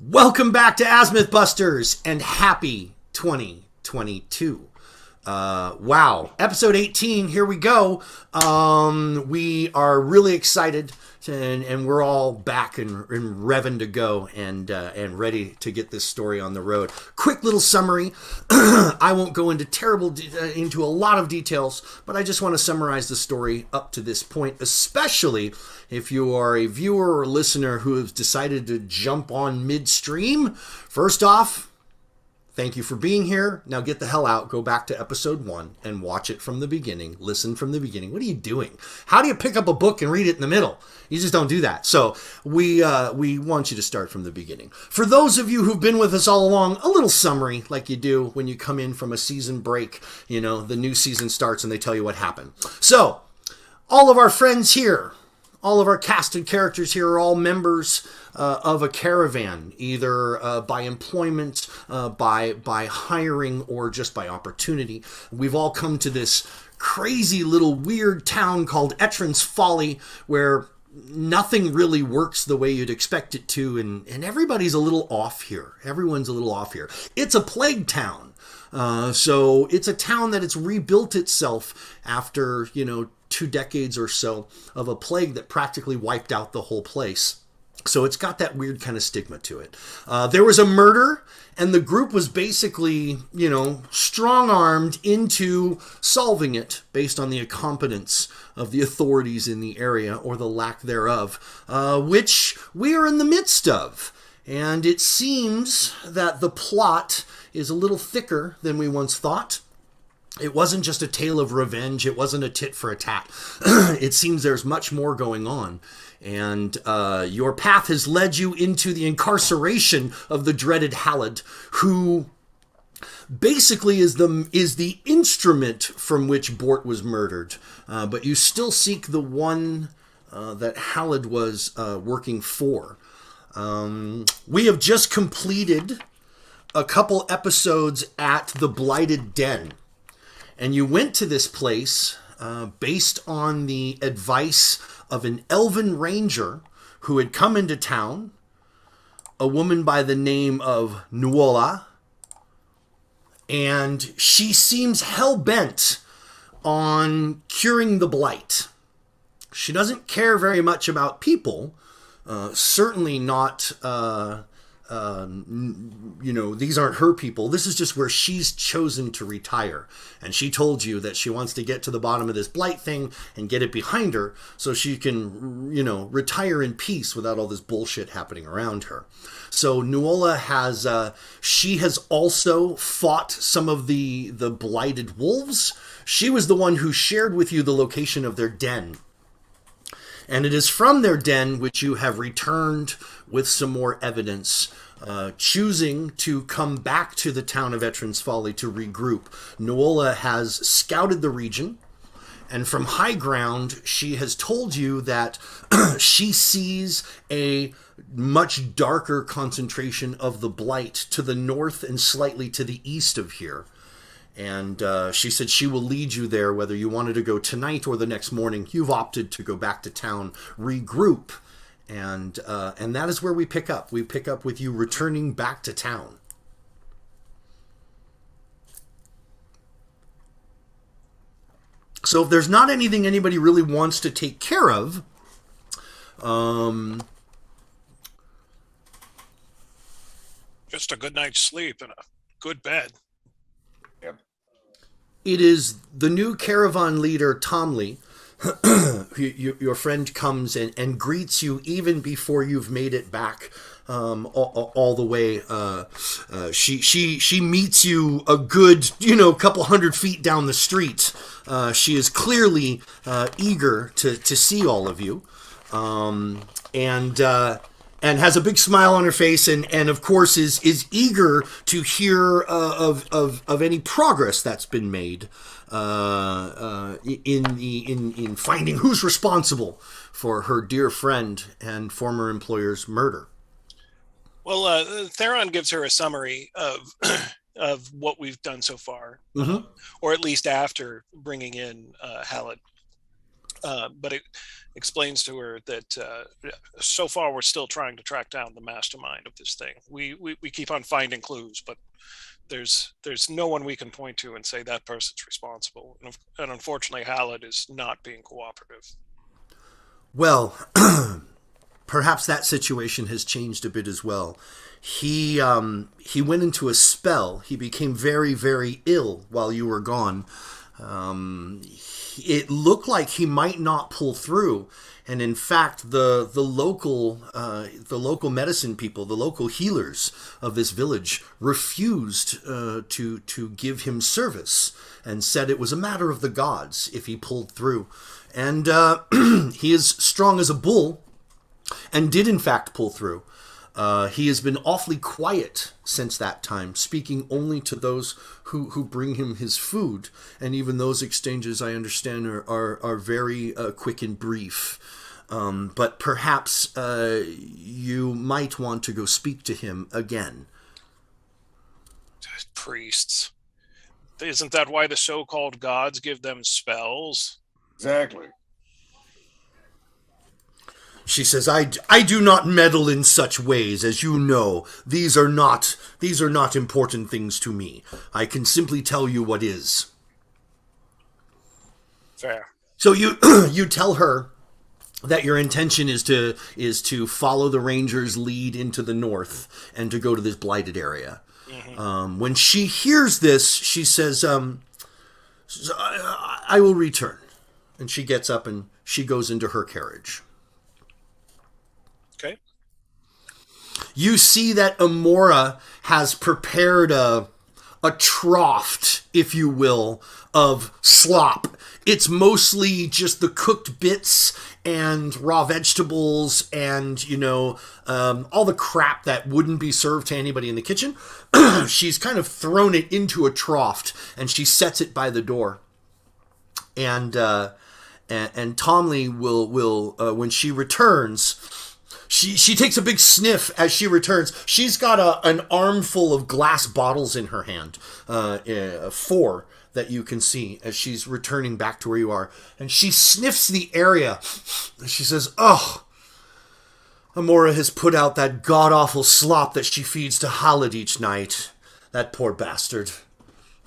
Welcome back to Azmyth Busters and happy 2022. Wow, episode 18, here we go. We are really excited and we're all back and revving to go and ready to get this story on the road. Quick little summary. I won't go into a lot of details, but I just want to summarize the story up to this point, especially if you are a viewer or listener who has decided to jump on midstream. First off, thank you for being here. Now get the hell out. Go back to episode 1 and watch it from the beginning. Listen from the beginning. What are you doing? How do you pick up a book and read it in the middle? You just don't do that. So we want you to start from the beginning. For those of you who've been with us all along, a little summary like you do when you come in from a season break. You know, the new season starts and they tell you what happened. So all of our friends here, all of our casted characters here are all members of a caravan, either by employment, by hiring, or just by opportunity. We've all come to this crazy little weird town called Etrin's Folly, where nothing really works the way you'd expect it to, and everybody's a little off here. Everyone's a little off here. It's a plague town. So it's a town that it's rebuilt itself after, 2 decades or so of a plague that practically wiped out the whole place. So it's got that weird kind of stigma to it. There was a murder, and the group was basically, strong-armed into solving it based on the incompetence of the authorities in the area, or the lack thereof, which we are in the midst of. And it seems that the plot is a little thicker than we once thought. It wasn't just a tale of revenge. It wasn't a tit for a tat. It seems there's much more going on. And your path has led you into the incarceration of the dreaded Halid, who basically is the instrument from which Bort was murdered. But you still seek the one that Halid was working for. We have just completed a couple episodes at the Blighted Den. And you went to this place based on the advice of an elven ranger who had come into town, a woman by the name of Nuola, and she seems hell-bent on curing the Blight. She doesn't care very much about people, certainly not... these aren't her people. This is just where she's chosen to retire. And she told you that she wants to get to the bottom of this Blight thing and get it behind her so she can, retire in peace without all this bullshit happening around her. So Nuola she has also fought some of the blighted wolves. She was the one who shared with you the location of their den. And it is from their den which you have returned with some more evidence, choosing to come back to the town of Etrin's Folly to regroup. Nuola has scouted the region, and from high ground, she has told you that she sees a much darker concentration of the Blight to the north and slightly to the east of here. And she said she will lead you there, whether you wanted to go tonight or the next morning. You've opted to go back to town, regroup, and that is where we pick up. We pick up with you returning back to town. So if there's not anything anybody really wants to take care of, just a good night's sleep and a good bed. It is the new caravan leader, Tomley. Your friend comes and greets you even before you've made it back all the way. She meets you a good, couple 100 feet down the street. She is clearly eager to see all of you. And has a big smile on her face, and of course is eager to hear of any progress that's been made in finding who's responsible for her dear friend and former employer's murder. Well, Theron gives her a summary of what we've done so far, or at least after bringing in Halid. But it explains to her that so far we're still trying to track down the mastermind of this thing. We keep on finding clues, but there's no one we can point to and say that person's responsible. And unfortunately, Hallett is not being cooperative. Well, perhaps that situation has changed a bit as well. He went into a spell. He became very, very ill while you were gone. It looked like he might not pull through, and in fact, the local medicine people, the local healers of this village, refused to give him service and said it was a matter of the gods if he pulled through. And he is strong as a bull, and did in fact pull through. He has been awfully quiet since that time, speaking only to those who bring him his food. And even those exchanges, I understand, are very quick and brief. But perhaps you might want to go speak to him again. Priests. Isn't that why the so-called gods give them spells? Exactly. She says, I do not meddle in such ways, as you know. These are not important things to me. I can simply tell you what is. Fair. So you you tell her that your intention is to follow the Rangers' lead into the north and to go to this blighted area. Mm-hmm. When she hears this, she says, I will return. And she gets up and she goes into her carriage. Okay. You see that Amora has prepared a trough, if you will, of slop. It's mostly just the cooked bits and raw vegetables and, all the crap that wouldn't be served to anybody in the kitchen. She's kind of thrown it into a trough and she sets it by the door. And Tomley will when she returns, she takes a big sniff as she returns. She's got an armful of glass bottles in her hand, 4 that you can see as she's returning back to where you are. And she sniffs the area. And she says, "Oh, Amora has put out that god-awful slop that she feeds to Hallett each night. That poor bastard.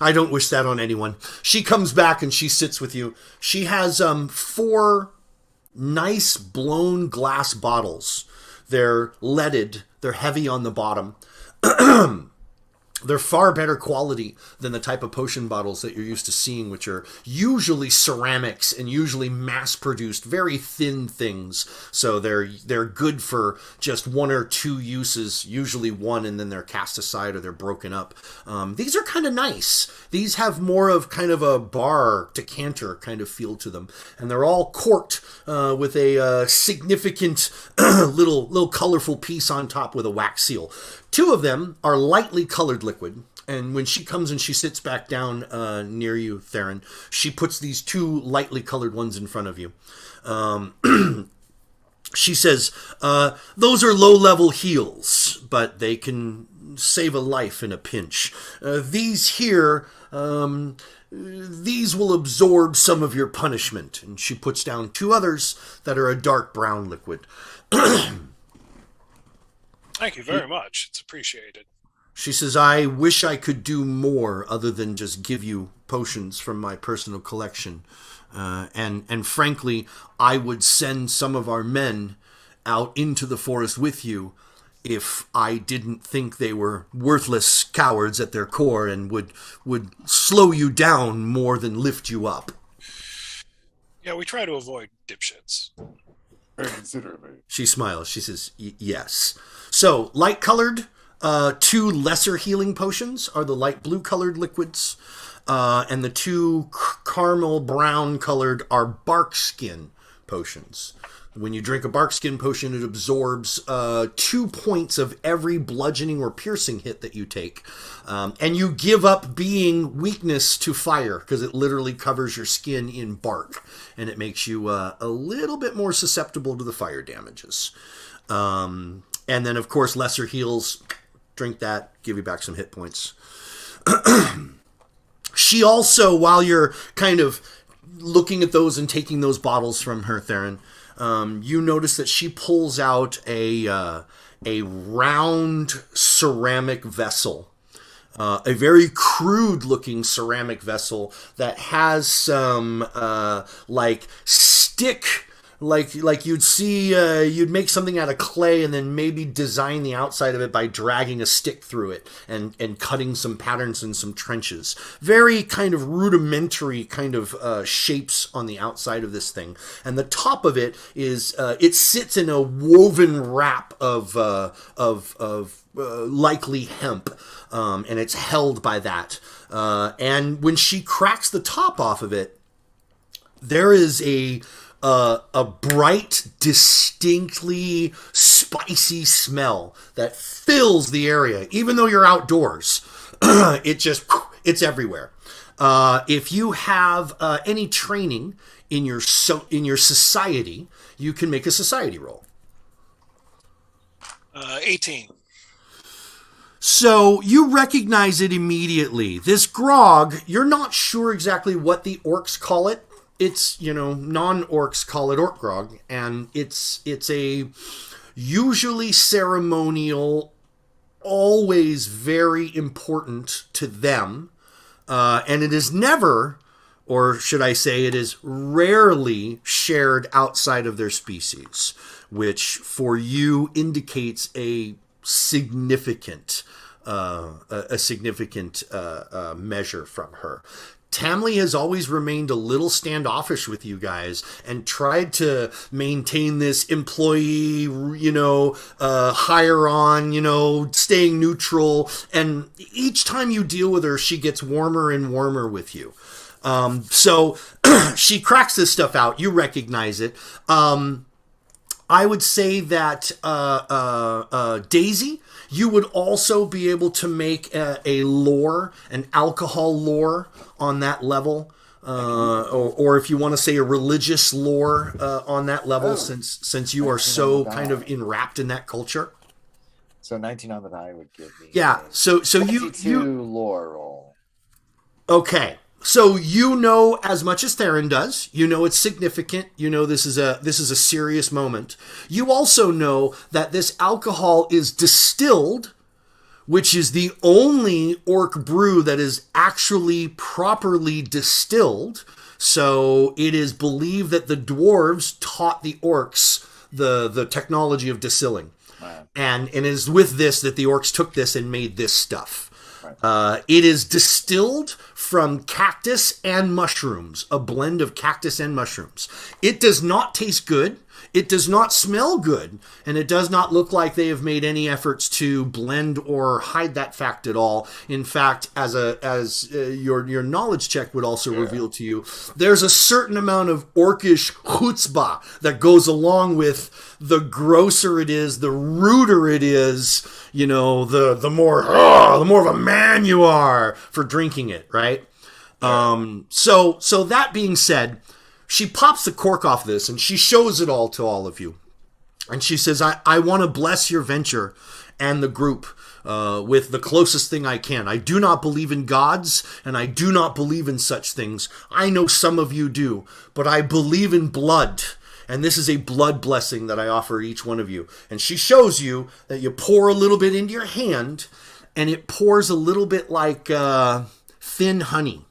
I don't wish that on anyone." She comes back and she sits with you. She has 4 nice blown glass bottles. They're leaded. They're heavy on the bottom. They're far better quality than the type of potion bottles that you're used to seeing, which are usually ceramics and usually mass-produced, very thin things. So they're good for just 1 or 2 uses, usually 1, and then they're cast aside or they're broken up. These are kind of nice. These have more of kind of a bar decanter kind of feel to them. And they're all corked with a significant little colorful piece on top with a wax seal. 2 of them are lightly colored liquid, and when she comes and she sits back down near you, Theron, she puts these 2 lightly colored ones in front of you. She says, those are low-level heals, but they can save a life in a pinch. These here, these will absorb some of your punishment. And she puts down 2 others that are a dark brown liquid. Thank you very much. It's appreciated. She says, I wish I could do more other than just give you potions from my personal collection. And frankly, I would send some of our men out into the forest with you if I didn't think they were worthless cowards at their core and would slow you down more than lift you up. Yeah, we try to avoid dipshits. Very considerately. She smiles. She says, yes. So, light-colored, 2 lesser healing potions are the light blue-colored liquids, and the 2 caramel brown-colored are bark skin potions. When you drink a bark skin potion, it absorbs 2 points of every bludgeoning or piercing hit that you take. And you give up being weakness to fire, because it literally covers your skin in bark. And it makes you a little bit more susceptible to the fire damages. And then, of course, lesser heals. Drink that, give you back some hit points. She also, while you're kind of looking at those and taking those bottles from her, Theron, you notice that she pulls out a round ceramic vessel. A very crude-looking ceramic vessel that has some stick, like you'd see. You'd make something out of clay and then maybe design the outside of it by dragging a stick through it and cutting some patterns in some trenches. Very kind of rudimentary kind of shapes on the outside of this thing, and the top of it is it sits in a woven wrap of likely hemp, and it's held by that. And when she cracks the top off of it, there is a bright, distinctly spicy smell that fills the area. Even though you're outdoors, it's everywhere. If you have any training in your society, you can make a society roll. 18. So you recognize it immediately. This grog, you're not sure exactly what the orcs call it. It's, non-orcs call it orc grog, and it's a usually ceremonial, always very important to them, and it is never, or should I say it is rarely shared outside of their species, which for you indicates a significant measure from her. Tamley has always remained a little standoffish with you guys and tried to maintain this employee, hire on, staying neutral. And each time you deal with her, she gets warmer and warmer with you. So she cracks this stuff out. You recognize it. I would say that Daisy, you would also be able to make a lore, an alcohol lore on that level, or if you want to say a religious lore on that level, since you are so kind of enwrapped in that culture. So 19 on the die would give me. Yeah. So you lore roll. Okay. So you know as much as Theron does. You know it's significant. You know this is a serious moment. You also know that this alcohol is distilled, which is the only orc brew that is actually properly distilled. So it is believed that the dwarves taught the orcs the technology of distilling. Wow. And it is with this that the orcs took this and made this stuff. Right. It is distilled from cactus and mushrooms, a blend of cactus and mushrooms. It does not taste good. It does not smell good, and it does not look like they have made any efforts to blend or hide that fact at all. In fact, as your knowledge check would also reveal to you, there's a certain amount of orcish chutzpah that goes along with the grosser it is, the ruder it is, the more of a man you are for drinking it, right? So that being said, she pops the cork off this and she shows it all to all of you. And she says, I want to bless your venture and the group with the closest thing I can. I do not believe in gods and I do not believe in such things. I know some of you do, but I believe in blood. And this is a blood blessing that I offer each one of you. And she shows you that you pour a little bit into your hand and it pours a little bit like thin honey.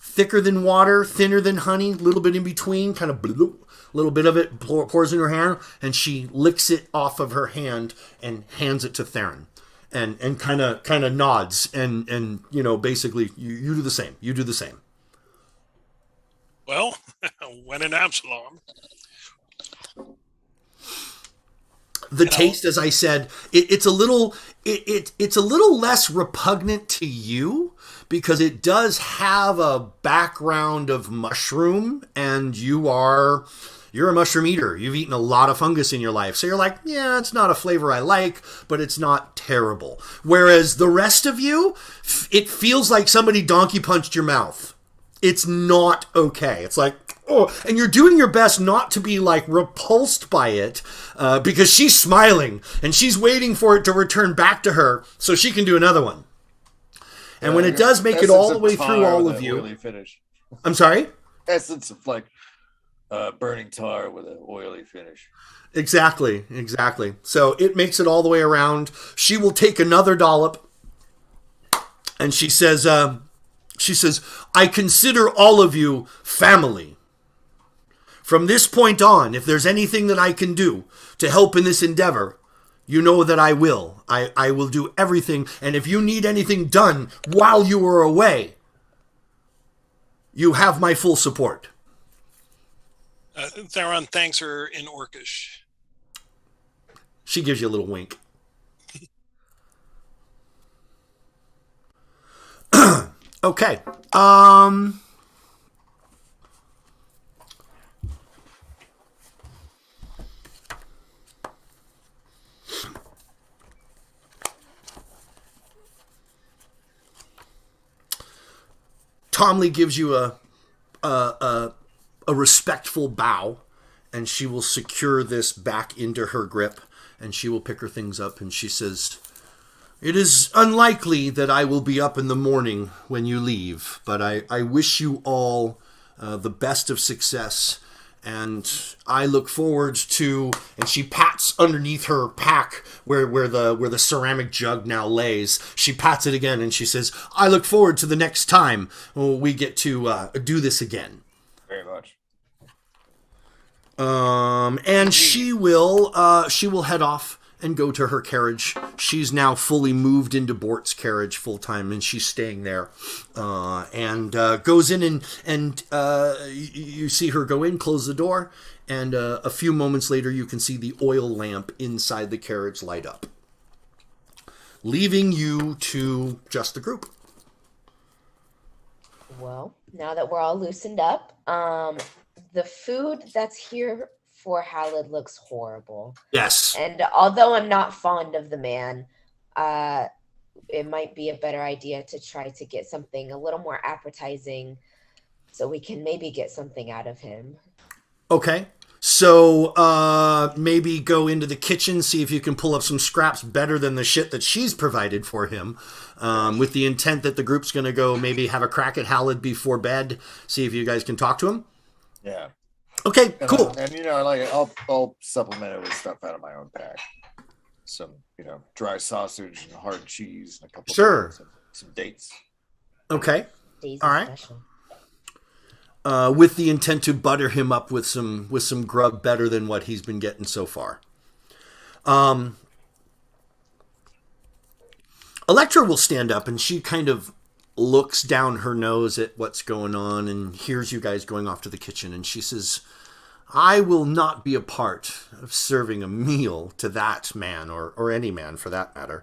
Thicker than water, thinner than honey, a little bit in between, kind of bloop, a little bit of it pours in her hand, and she licks it off of her hand and hands it to Theron, and kind of nods, and basically you do the same. You do the same. Well, when in Absalom. The taste, as I said, it's a little less repugnant to you because it does have a background of mushroom, and you're a mushroom eater. You've eaten a lot of fungus in your life, so you're like, yeah, it's not a flavor I like, but it's not terrible. Whereas the rest of you, it feels like somebody donkey punched your mouth. It's not okay. It's like, oh, and you're doing your best not to be like repulsed by it because she's smiling and she's waiting for it to return back to her so she can do another one. And when it does make it all the way through all of you, really finish. I'm sorry? essence of like burning tar with an oily finish. Exactly. So it makes it all the way around. She will take another dollop, and she says, I consider all of you family. From this point on, if there's anything that I can do to help in this endeavor, you know that I will. I will do everything, and if you need anything done while you are away, you have my full support. Theron thanks her in Orcish. She gives you a little wink. Okay. Tomley gives you a respectful bow, and she will secure this back into her grip, and she will pick her things up, and she says, it is unlikely that I will be up in the morning when you leave, but I wish you all the best of success, and I look forward to, and she pats underneath her pack where the ceramic jug now lays. She pats it again, and she says, I look forward to the next time we get to do this again. Very much. And she will head off and go to her carriage. She's now fully moved into Bort's carriage full time, and she's staying there. And goes in, and you see her go in, close the door, and a few moments later you can see the oil lamp inside the carriage light up, leaving you to just the group. Well, now that we're all loosened up, the food that's here for Halid looks horrible. Yes. And although I'm not fond of the man, it might be a better idea to try to get something a little more appetizing so we can maybe get something out of him. Okay. So maybe go into the kitchen, see if you can pull up some scraps better than the shit that she's provided for him, with the intent that the group's going to go maybe have a crack at Halid before bed, see if you guys can talk to him. Yeah. Okay, cool. And like I'll supplement it with stuff out of my own pack. Some, dry sausage and hard cheese and a couple of some dates. Okay. Daisy all right. Special. With the intent to butter him up with some grub better than what he's been getting so far. Electra will stand up, and she kind of looks down her nose at what's going on and hears you guys going off to the kitchen, and she says, I will not be a part of serving a meal to that man, or any man for that matter.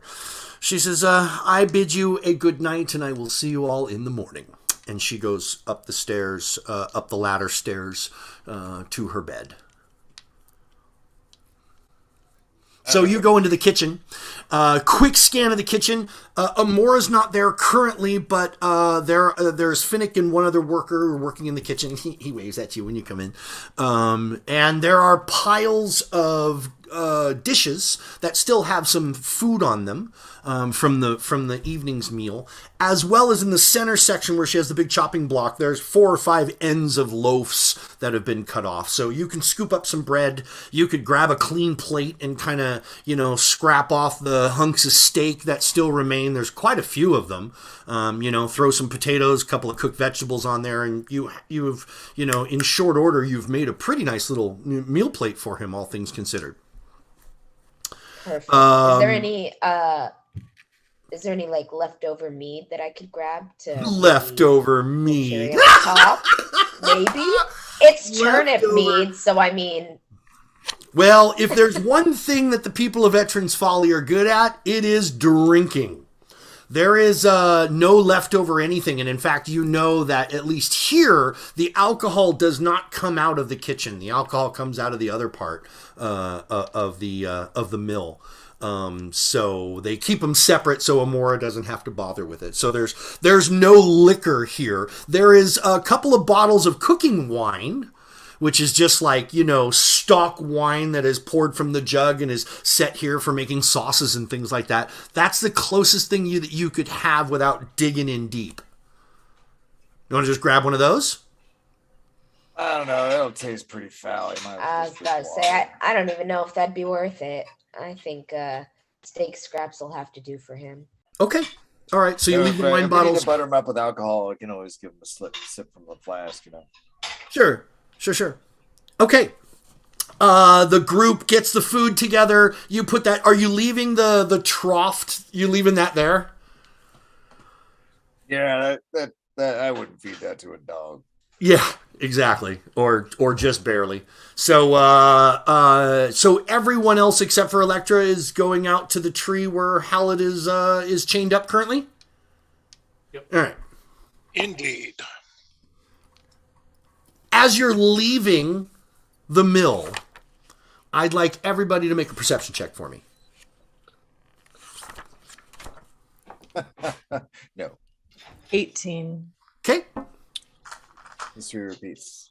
She says, I bid you a good night, and I will see you all in the morning. And she goes up the stairs, up the ladder stairs, to her bed. So you go into the kitchen. Quick scan of the kitchen. Amora's not there currently, but there's Finnick and one other worker working in the kitchen. He waves at you when you come in. And there are piles of dishes that still have some food on them from the evening's meal, as well as in the center section where she has the big chopping block. There's 4 or 5 ends of loaves that have been cut off. So you can scoop up some bread. You could grab a clean plate and kind of, scrap off the hunks of steak that still remain. There's quite a few of them. Throw some potatoes, a couple of cooked vegetables on there, and you've in short order, you've made a pretty nice little meal plate for him, all things considered. Perfect. Is there any like leftover meat that I could grab to leftover meat? Maybe it's turnip meat, so I mean. Well, if there's one thing that the people of Veterans Folly are good at, it is drinking. There is no leftover anything, and in fact, that at least here, the alcohol does not come out of the kitchen. The alcohol comes out of the other part of the mill. So they keep them separate so Amora doesn't have to bother with it. So there's no liquor here. There is a couple of bottles of cooking wine, which is just like, stock wine that is poured from the jug and is set here for making sauces and things like that. That's the closest thing that you could have without digging in deep. You want to just grab one of those? I don't know. That'll taste pretty foul. You might I as was well about to just say, water. I don't even know if that'd be worth it. I think steak scraps will have to do for him. Okay. All right. So you leave If, the wine if we need bottles. to butter them up with alcohol, I can always give them a sip from the flask, you know. Sure. Okay. The group gets the food together. You put that. Are you leaving the trough? You leaving that there? Yeah, that I wouldn't feed that to a dog. Yeah, exactly. Or just barely. So so everyone else except for Electra is going out to the tree where Hallett is chained up currently? Yep. All right. Indeed. As you're leaving the mill, I'd like everybody to make a perception check for me. No. 18. Okay. History repeats.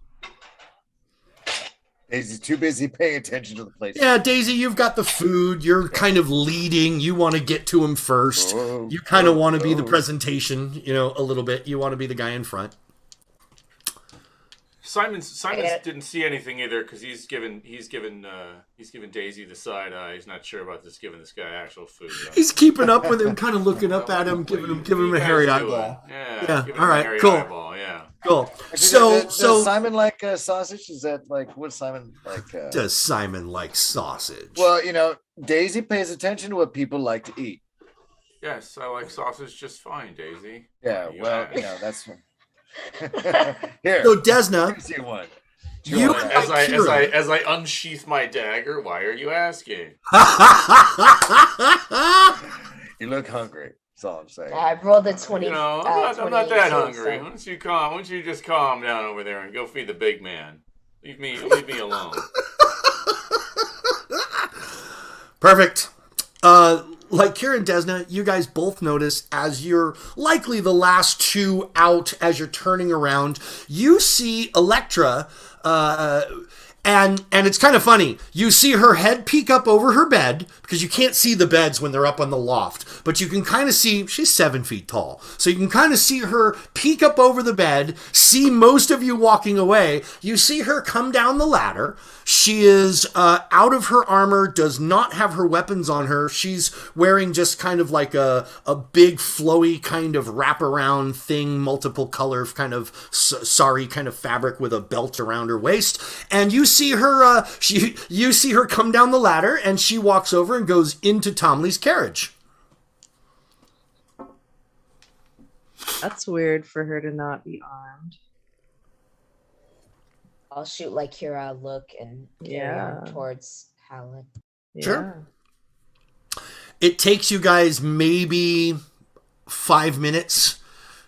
Daisy's too busy paying attention to the place. Yeah, Daisy, you've got the food. You're kind of leading. You want to get to him first. You kind of want to be the presentation, a little bit. You want to be the guy in front. Simon didn't see anything either because he's given Daisy the side eye. He's not sure about giving this guy actual food. He's keeping up with him, kind of looking up at him, giving him a hairy eyeball. Yeah. All right, cool. Eyeball, yeah. Cool. Actually, So does Simon like sausage? Is that like what Simon like? Does Simon like sausage? Well, Daisy pays attention to what people like to eat. Yes, I like sausage just fine, Daisy. Yeah, You well, ask. That's here. So Desna, Here's your one. you As I unsheath my dagger, why are you asking? You look hungry. That's all I'm saying. I rolled a 20. I'm not that 22, hungry. so- Why don't you just calm down over there and go feed the big man? Leave me alone. Perfect. Like Kira and Desna, you guys both notice as you're likely the last two out as you're turning around, you see Electra, and it's kind of funny. You see her head peek up over her bed because you can't see the beds when they're up on the loft, but you can kind of see she's 7 feet tall. So you can kind of see her peek up over the bed, see most of you walking away. You see her come down the ladder. She is out of her armor, does not have her weapons on her. She's wearing just kind of like a big flowy kind of wraparound thing, multiple color kind of sari kind of fabric with a belt around her waist. And you see her you see her come down the ladder, and she walks over and goes into Tomley's carriage. That's weird for her to not be armed. I'll shoot like Kira a look and carry on towards Hallett. Sure. It takes you guys maybe 5 minutes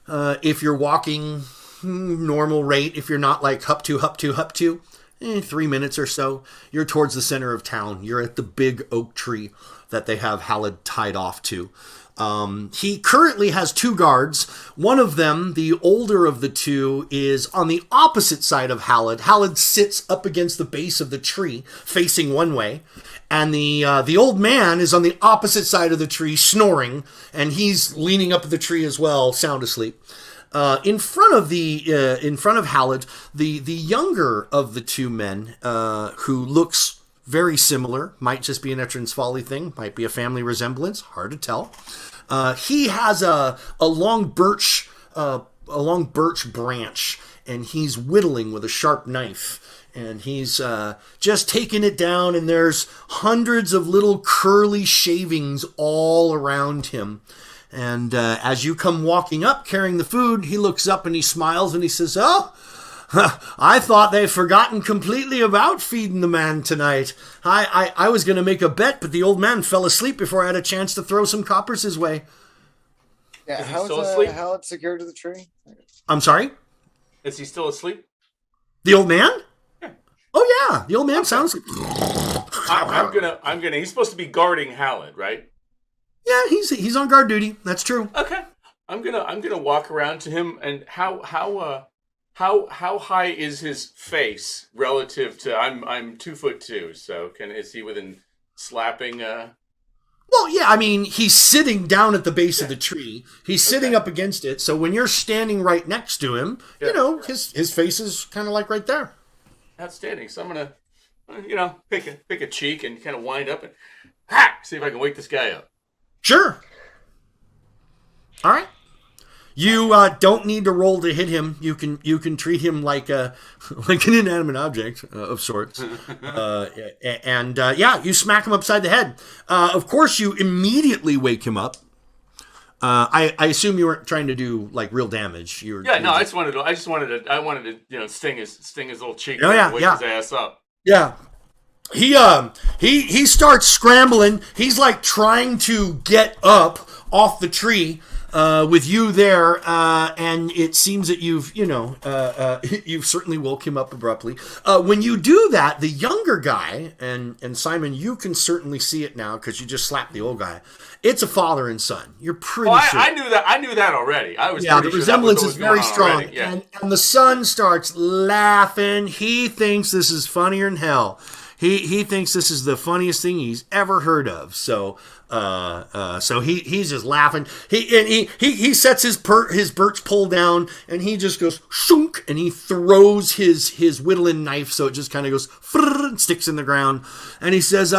if you're walking normal rate. If you're not like hup to, 3 minutes or so. You're towards the center of town. You're at the big oak tree that they have Hallett tied off to. He currently has 2 guards. One of them, the older of the 2, is on the opposite side of Hallett. Hallett sits up against the base of the tree, facing one way, and the old man is on the opposite side of the tree, snoring, and he's leaning up at the tree as well, sound asleep. In front of Hallett, the younger of the 2 men, who looks very similar, might just be an Etrin's Folly thing, might be a family resemblance, hard to tell. He has a long birch branch, and he's whittling with a sharp knife, and he's just taking it down, and there's hundreds of little curly shavings all around him. And as you come walking up carrying the food, he looks up and he smiles and he says, "Oh, I thought they'd forgotten completely about feeding the man tonight. I was going to make a bet, but the old man fell asleep before I had a chance to throw some coppers his way." Yeah, Is he how's still asleep? Hallett secured to the tree? I'm sorry? Is he still asleep? The old man? Oh, yeah. The old man sounds... I'm gonna. He's supposed to be guarding Hallett, right? Yeah, he's on guard duty. That's true. Okay. I'm gonna walk around to him, and how high is his face relative to? I'm 2'2", so is he within slapping Well, yeah, I mean, he's sitting down at the base of the tree. He's sitting up against it. So when you're standing right next to him, you know, his face is kind of like right there. Outstanding. So I'm gonna, pick a cheek and kind of wind up and see if I can wake this guy up. Sure. All right. You don't need to roll to hit him. You can treat him like an inanimate object of sorts, and you smack him upside the head. Of course, you immediately wake him up. I assume you weren't trying to do like real damage. I just wanted to sting his little cheek. Oh, wake his ass up. Yeah. He starts scrambling. He's like trying to get up off the tree. With you there, and it seems that you've certainly woke him up abruptly. When you do that, the younger guy, and Simon, you can certainly see it now because you just slapped the old guy. It's a father and son. You're pretty sure. I knew that already. I was the resemblance is very strong. Yeah. And the son starts laughing. He thinks this is funnier than hell. He thinks this is the funniest thing he's ever heard of. So he's just laughing. He sets his birch pole down and he just goes shunk and he throws his whittling knife so it just kind of goes and sticks in the ground. And he says,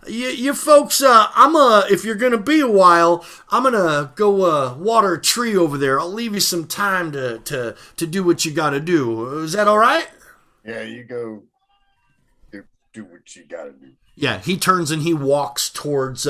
"You folks, if you're gonna be a while, I'm gonna go water a tree over there. I'll leave you some time to do what you got to do. Is that all right?" Yeah, you go. Do what you gotta do. Yeah, he turns and he walks towards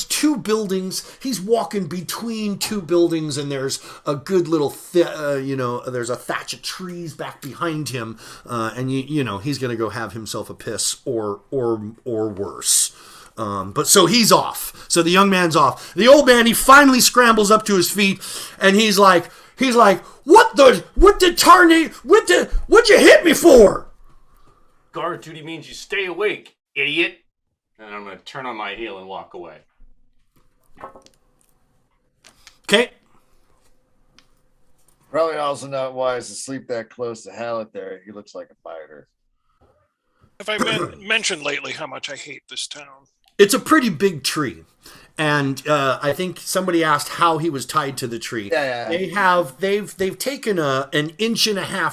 two buildings. He's walking between two buildings, and there's a good little, there's a thatch of trees back behind him, and he's gonna go have himself a piss or worse. But so he's off. So the young man's off. The old man, he finally scrambles up to his feet, and he's like, what'd you hit me for? Guard duty means you stay awake, idiot. And I'm going to turn on my heel and walk away. Okay. Probably also not wise to sleep that close to Hallett there. He looks like a fighter. Have I mentioned lately how much I hate this town? It's a pretty big tree. And I think somebody asked how he was tied to the tree. Yeah. They've taken an 1.5 inch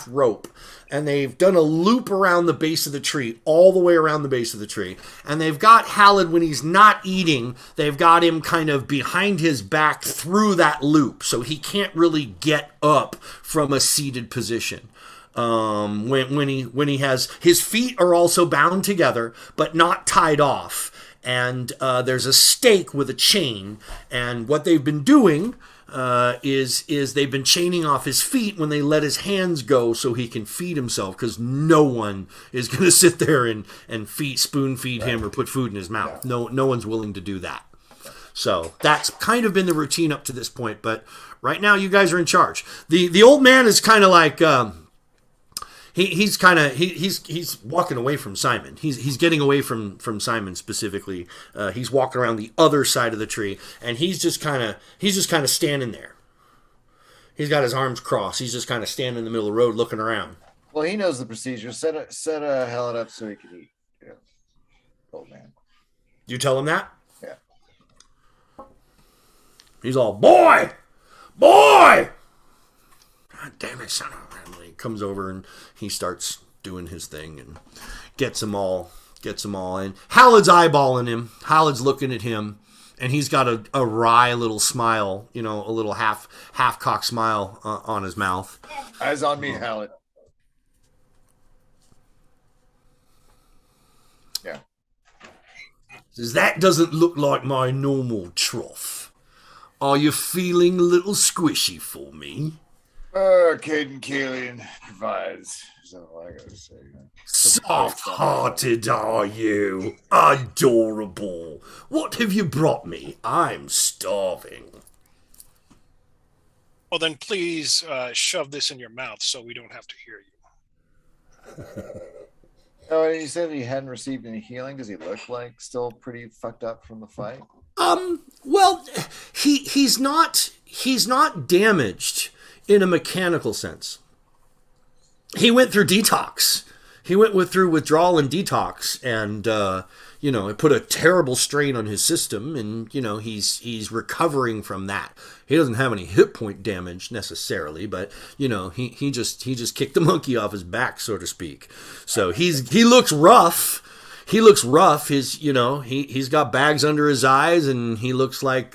rope and they've done a loop around the base of the tree, all the way around the base of the tree. And they've got Hallett, when he's not eating, they've got him kind of behind his back through that loop, so he can't really get up from a seated position. When he has, his feet are also bound together, but not tied off. And there's a stake with a chain, and what they've been doing is they've been chaining off his feet when they let his hands go so he can feed himself, because no one is going to sit there and spoon feed him or put food in his mouth. No one's willing to do that. So that's kind of been the routine up to this point, but right now you guys are in charge. The old man is kind of like he's walking away from Simon. He's getting away from Simon specifically. He's walking around the other side of the tree, and he's just kind of standing there. He's got his arms crossed. He's just kind of standing in the middle of the road, looking around. Well, he knows the procedure. Set a Hallett up so he can eat. Yeah. Old man. You tell him that? Yeah. He's all, boy! God damn it, son of a... He comes over and he starts doing his thing and gets them all in. Hallett's eyeballing him. Hallett's looking at him, and he's got a wry little smile, a little half cock smile on his mouth. Eyes on me, Hallett. Yeah. Says, that doesn't look like my normal trough. Are you feeling a little squishy for me? Caden Kalian provides. Is all I gotta say. Soft-hearted are you? Adorable. What have you brought me? I'm starving. Well, then please shove this in your mouth so we don't have to hear you. Oh, he said he hadn't received any healing. Does he look like still pretty fucked up from the fight? Well, he's not damaged in a mechanical sense. He went through detox. He went through withdrawal and detox, and it put a terrible strain on his system, and he's recovering from that. He doesn't have any hit point damage necessarily, but he just kicked the monkey off his back, so to speak. So he looks rough. He looks rough. He's got bags under his eyes, and he looks like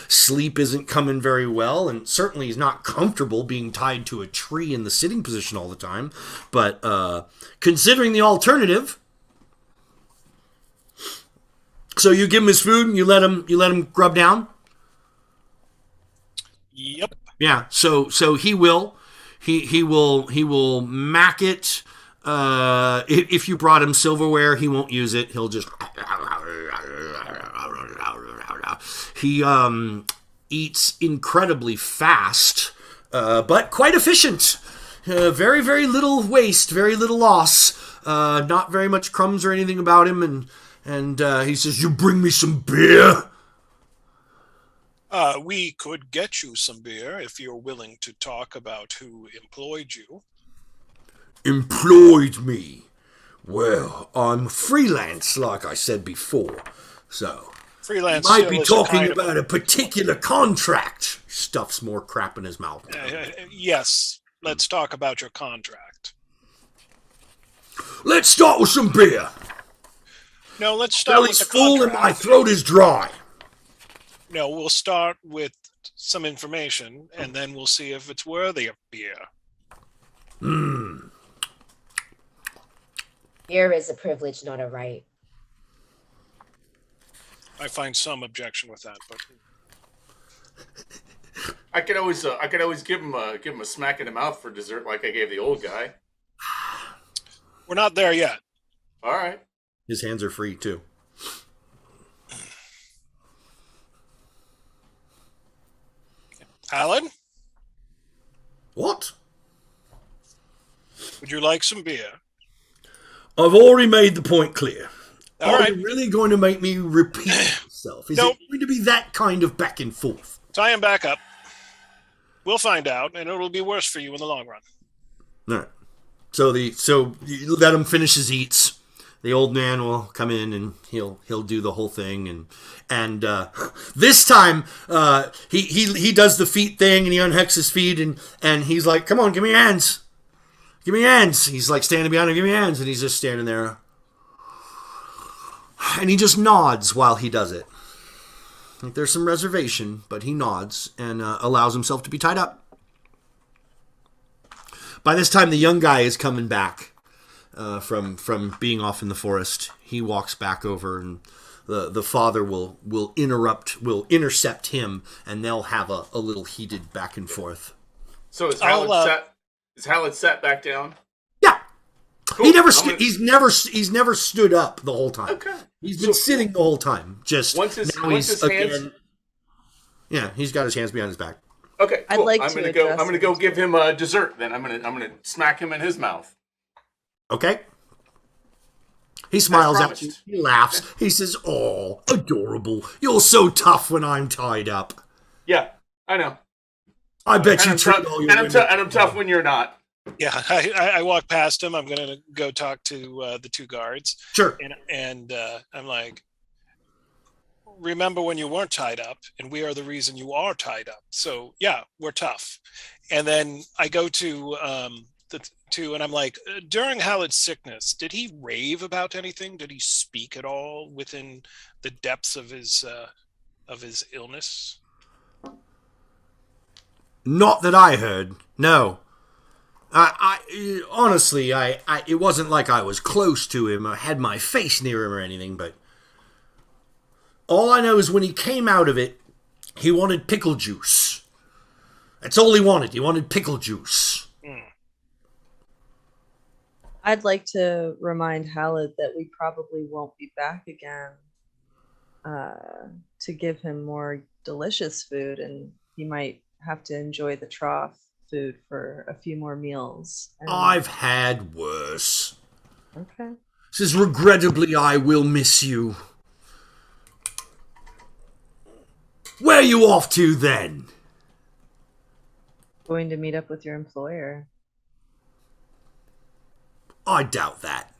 sleep isn't coming very well, and certainly he's not comfortable being tied to a tree in the sitting position all the time. But considering the alternative, so you give him his food and you let him grub down. Yep. Yeah. So he will mack it. If you brought him silverware, he won't use it. He'll just he eats incredibly fast, but quite efficient. Very, very little waste, very little loss. Not very much crumbs or anything about him. And he says, "You bring me some beer." We could get you some beer if you're willing to talk about who employed you. Employed me? Well, I'm freelance, like I said before. So Freelance might still be is talking kind about a particular contract. Stuffs more crap in his mouth. Yes, let's talk about your contract. Let's start with some beer. No, let's start Belly's with the full and contract. my throat is dry. No, we'll start with some information, and then we'll see if it's worthy of beer. Beer is a privilege, not a right. I find some objection with that, but I could always give him a smack in the mouth for dessert, like I gave the old guy. we're not there yet. All right. His hands are free, too. Alan, What? would you like some beer? I've already made the point clear. All Are right. you really going to make me repeat myself? Is Nope. it going to be that kind of back and forth? Tie him back up. We'll find out, and it'll be worse for you in the long run. All right. So you let him finish his eats. The old man will come in and he'll do the whole thing, and this time he does the feet thing, and he unhooks his feet, and he's like, "Come on, give me your hands, give me your hands." He's like standing behind him, "Give me your hands," and he's just standing there, and he just nods while he does it. Like there's some reservation, but he nods and allows himself to be tied up. By this time, the young guy is coming back. From being off in the forest, he walks back over, and the father will intercept him, and they'll have a little heated back and forth. So is Howland sat back down? Yeah, Cool. he's never stood up the whole time. Okay. He's been sitting the whole time. Just Once his hands. Yeah, he's got his hands behind his back. Okay, I'd cool. like I'm to gonna go. address I'm gonna go it. give him a dessert. Then I'm gonna smack him in his mouth. Okay. He smiles at you. promised. He laughs. He says, "Oh, adorable! You're so tough when I'm tied up. Yeah, I know. I bet And you I'm, treat tough, all your and, I'm women- and I'm tough when you're not. Yeah, I walk past him. I'm going to go talk to the two guards, Sure. and I'm like, remember when you weren't tied up, and we are the reason you are tied up. So yeah, we're tough. And then I go to and I'm like, during Howard's sickness, did he rave about anything? Did he speak at all within the depths of his illness? Not that I heard. No. I honestly, it wasn't like I was close to him. I had my face near him or anything, but all I know is when he came out of it, he wanted pickle juice. That's all he wanted. He wanted pickle juice. I'd like to remind Halid that we probably won't be back again to give him more delicious food, and he might have to enjoy the trough food for a few more meals. And... I've had worse. Okay. Says, regrettably, I will miss you. Where are you off to then? Going to meet up with your employer. I doubt that.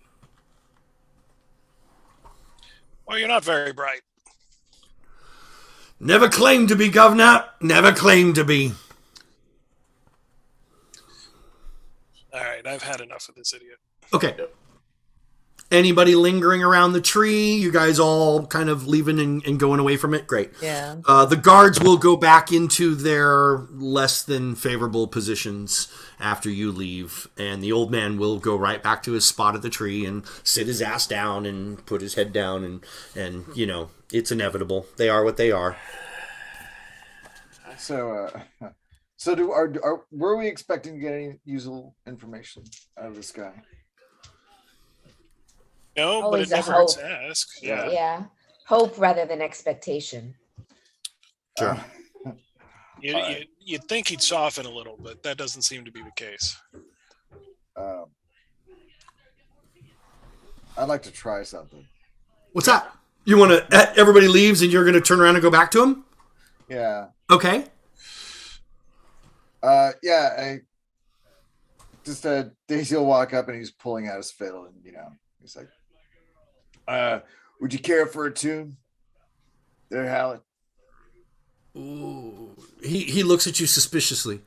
Well, you're not very bright. Never claimed to be, governor. Never claimed to be. All right, I've had enough of this idiot. Okay. Anybody lingering around the tree? You guys all kind of leaving and going away from it? Great. Yeah. The guards will go back into their less than favorable positions after you leave, and the old man will go right back to his spot at the tree and sit his ass down and put his head down, and you know, it's inevitable. They are what they are. So were we expecting to get any useful information out of this guy? No, Always but a it never hurts hope. to ask. Yeah. Hope rather than expectation. Sure. You'd think he'd soften a little, but that doesn't seem to be the case. I'd like to try something. What's that? You want to? Everybody leaves, and you're going to turn around and go back to him? Yeah. Okay. I just Daisy will walk up and he's pulling out his fiddle, and he's like, would you care for a tune there, Hallett? Ooh. He looks at you suspiciously.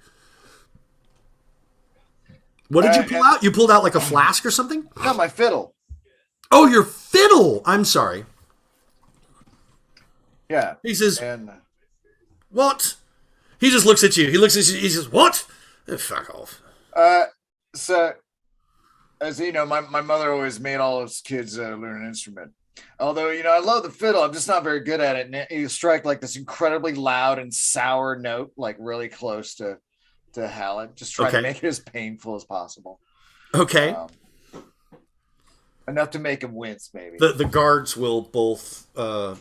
What did you pull out? You pulled out like a flask or something? No, my fiddle. Oh, your fiddle. I'm sorry. Yeah. He says, And what? He just looks at you. He looks at you. He says, what? Fuck off. so as you know, my mother always made all his kids learn an instrument. Although, I love the fiddle, I'm just not very good at it. And you strike like this incredibly loud and sour note, like really close to Hallett. Just try to make it as painful as possible. Okay. Enough to make him wince, maybe. The guards will both, the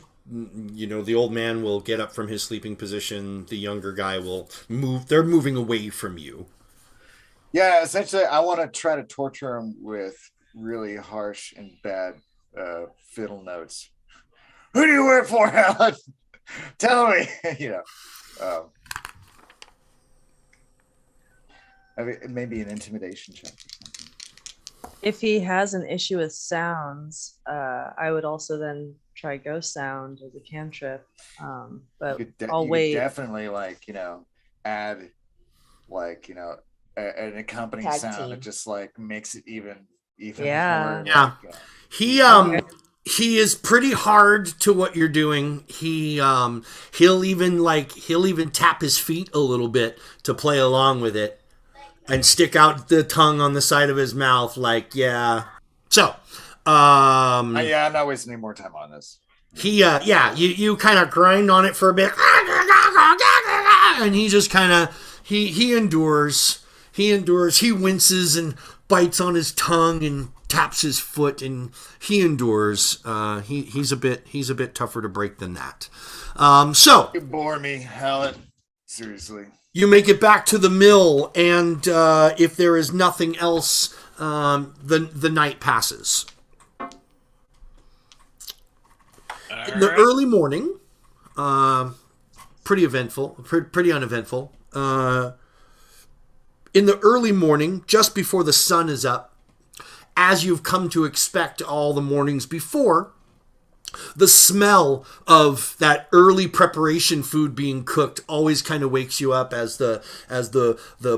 old man will get up from his sleeping position. The younger guy will move. They're moving away from you. Yeah, essentially, I want to try to torture him with really harsh and bad fiddle notes. Who do you work for, Helen? Tell me. Maybe an intimidation check. If he has an issue with sounds, I would also then try ghost sound as a cantrip. But I'll wait. Definitely, add, an accompanying Tag sound team. that just makes it even Yeah. more. Yeah. He is pretty hard to what you're doing. He'll even tap his feet a little bit to play along with it and stick out the tongue on the side of his mouth yeah. So, I'm not wasting any more time on this. You kind of grind on it for a bit, and he just kind of he endures. He winces and bites on his tongue and taps his foot, and he endures. He's a bit tougher to break than that. So You bore me, Hallett. Seriously. you make it back to the mill, and if there is nothing else, the night passes. In the early morning, pretty eventful, pretty uneventful. In the early morning, just before the sun is up, as you've come to expect all the mornings before, the smell of that early preparation food being cooked always kind of wakes you up as the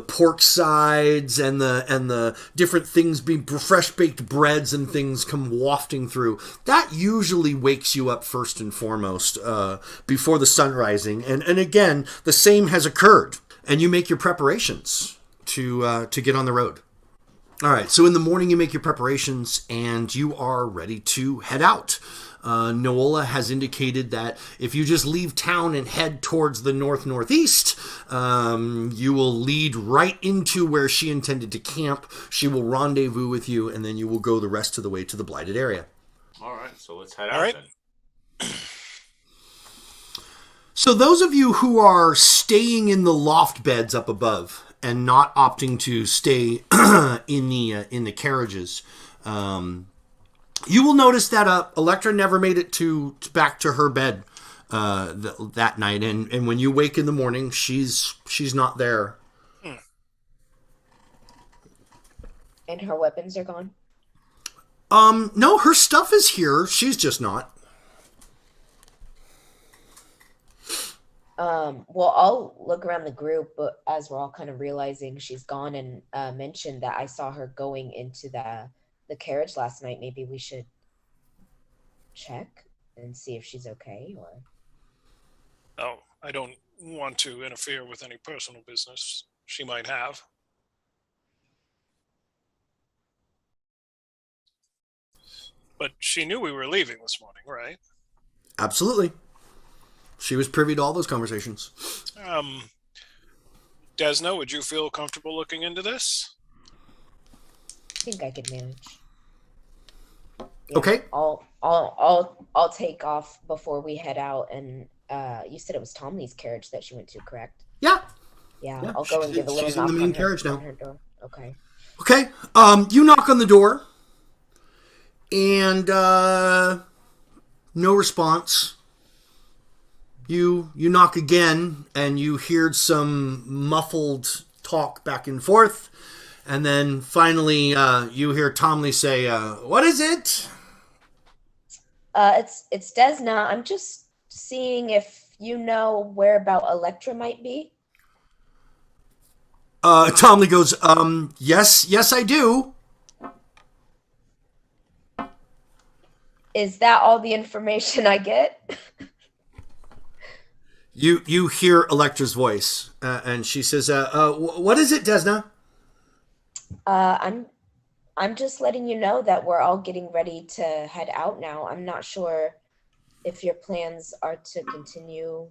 pork sides and the different things being fresh baked breads and things come wafting through. That usually wakes you up first and foremost before the sun rising. And again, the same has occurred, and you make your preparations to get on the road. All right, so in the morning you make your preparations and you are ready to head out. Noola has indicated that if you just leave town and head towards the northeast, you will lead right into where she intended to camp. She will rendezvous with you, and then you will go the rest of the way to the blighted area. All right, so let's head out then. So those of you who are staying in the loft beds up above and not opting to stay in the carriages, you will notice that Electra never made it back to her bed that night, and when you wake in the morning, she's not there. And her weapons are gone. No, her stuff is here. She's just not. Well, I'll look around the group, but as we're all kind of realizing she's gone, and mentioned that I saw her going into the carriage last night. Maybe we should check and see if she's okay, or Oh, I don't want to interfere with any personal business she might have. But she knew we were leaving this morning, right? Absolutely. She was privy to all those conversations. Desna, would you feel comfortable looking into this? I think I could manage. Okay. I'll take off before we head out. And you said it was Tomley's carriage that she went to, correct? Yeah. Yeah, I'll go and give a little she's in knock the main on carriage now. on her door. Okay. Okay. You knock on the door, and no response. You knock again, and you hear some muffled talk back and forth, and then finally you hear Tomley say, "What is it?" It's Desna. I'm just seeing if you know where about Electra might be. Tomley goes, yes, I do. Is that all the information I get? You hear Electra's voice, and she says, what is it, Desna? I'm just letting you know that we're all getting ready to head out now. I'm not sure if your plans are to continue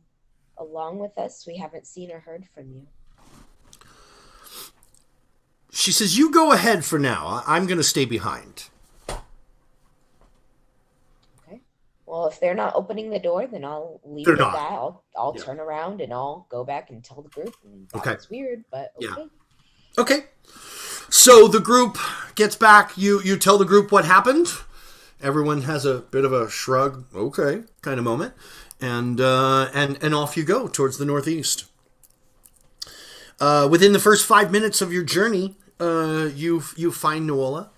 along with us. We haven't seen or heard from you. She says, you go ahead for now. I'm going to stay behind. Okay. Well, if they're not opening the door, then I'll leave They're it at not. that. I'll Yeah. turn around and I'll go back and tell the group. And Okay. It's weird, but okay. Yeah. Okay. So the group gets back. You tell the group what happened. Everyone has a bit of a shrug, okay, kind of moment, and off you go towards the northeast. Within the first 5 minutes of your journey, you find Nuola.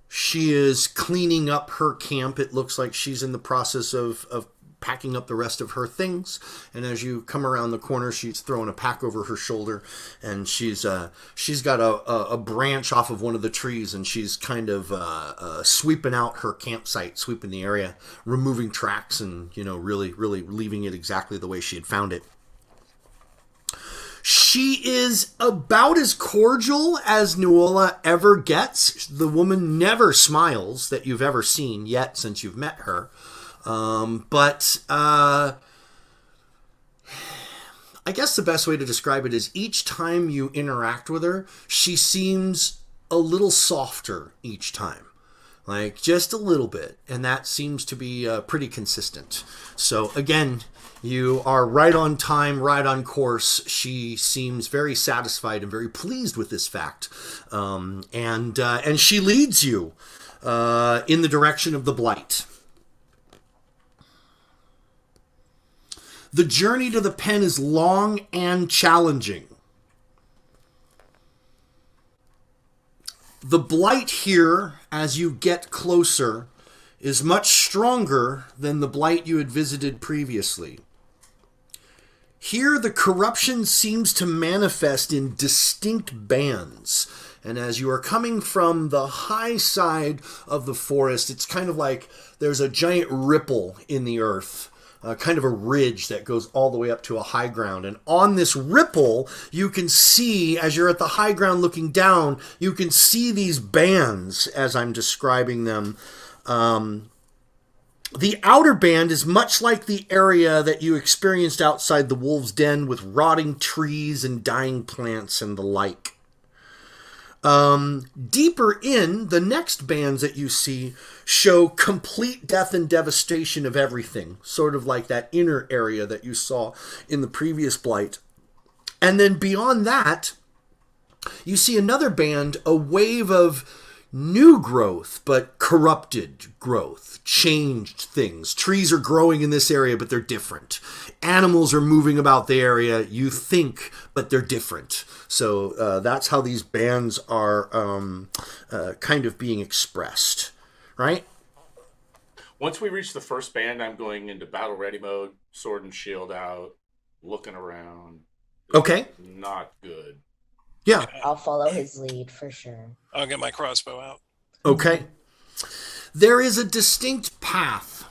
She is cleaning up her camp. It looks like she's in the process of packing up the rest of her things. And as you come around the corner, she's throwing a pack over her shoulder, and she's got a branch off of one of the trees, and she's kind of sweeping out her campsite, sweeping the area, removing tracks, and really leaving it exactly the way she had found it. She is about as cordial as Nuola ever gets. The woman never smiles that you've ever seen yet since you've met her. But I guess the best way to describe it is each time you interact with her, she seems a little softer each time. Like, just a little bit. And that seems to be pretty consistent. So, again, you are right on time, right on course. She seems very satisfied and very pleased with this fact. And she leads you in the direction of the Blight. The journey to the pen is long and challenging. The Blight here, as you get closer, is much stronger than the Blight you had visited previously. Here, the corruption seems to manifest in distinct bands. And as you are coming from the high side of the forest, it's kind of like there's a giant ripple in the earth. Kind of a ridge that goes all the way up to a high ground. And on this ripple, you can see, as you're at the high ground looking down, you can see these bands as I'm describing them. The outer band is much like the area that you experienced outside the wolf's den, with rotting trees and dying plants and the like. Deeper in, the next bands that you see show complete death and devastation of everything, sort of like that inner area that you saw in the previous Blight. And then beyond that, you see another band, a wave of new growth, but corrupted growth, changed things. Trees are growing in this area, but they're different. Animals are moving about the area, you think, but they're different. So that's how these bands are kind of being expressed, right? Once we reach the first band, I'm going into battle ready mode, sword and shield out, looking around. Okay. Not good. Yeah. I'll follow his lead for sure. I'll get my crossbow out. Okay. There is a distinct path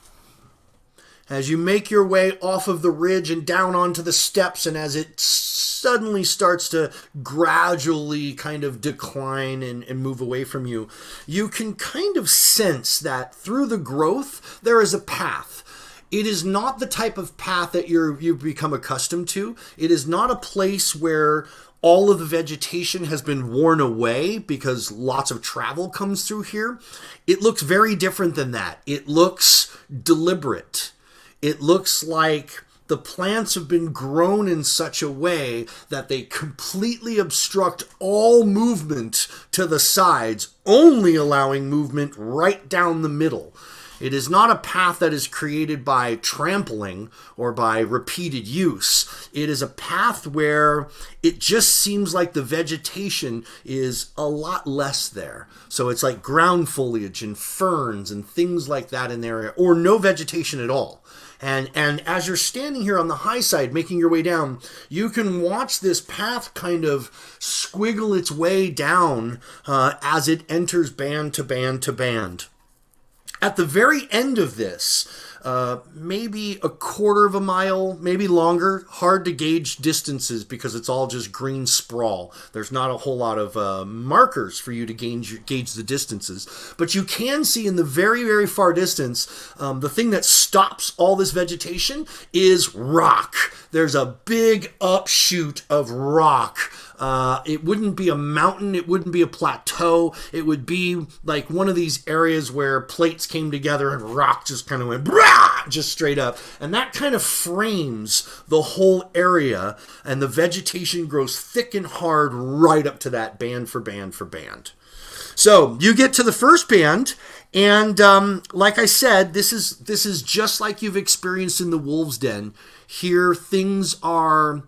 as you make your way off of the ridge and down onto the steps, and as it suddenly starts to gradually kind of decline and move away from you, you can kind of sense that through the growth, there is a path. It is not the type of path that you've become accustomed to. It is not a place where all of the vegetation has been worn away because lots of travel comes through here. It looks very different than that. It looks deliberate. It looks like the plants have been grown in such a way that they completely obstruct all movement to the sides, only allowing movement right down the middle. It is not a path that is created by trampling or by repeated use. It is a path where it just seems like the vegetation is a lot less there. So it's like ground foliage and ferns and things like that in the area, or no vegetation at all. And as you're standing here on the high side, making your way down, you can watch this path kind of squiggle its way down as it enters band to band to band. At the very end of this, maybe a quarter of a mile, maybe longer, hard to gauge distances because it's all just green sprawl. There's not a whole lot of markers for you to gauge the distances. But you can see in the very, very far distance, the thing that stops all this vegetation is rock. There's a big upshoot of rock. It wouldn't be a mountain. It wouldn't be a plateau. It would be like one of these areas where plates came together and rock just kind of went just straight up. And that kind of frames the whole area, and the vegetation grows thick and hard right up to that band for band for band. So you get to the first band, and like I said, this is just like you've experienced in the Wolves' Den. Here, things have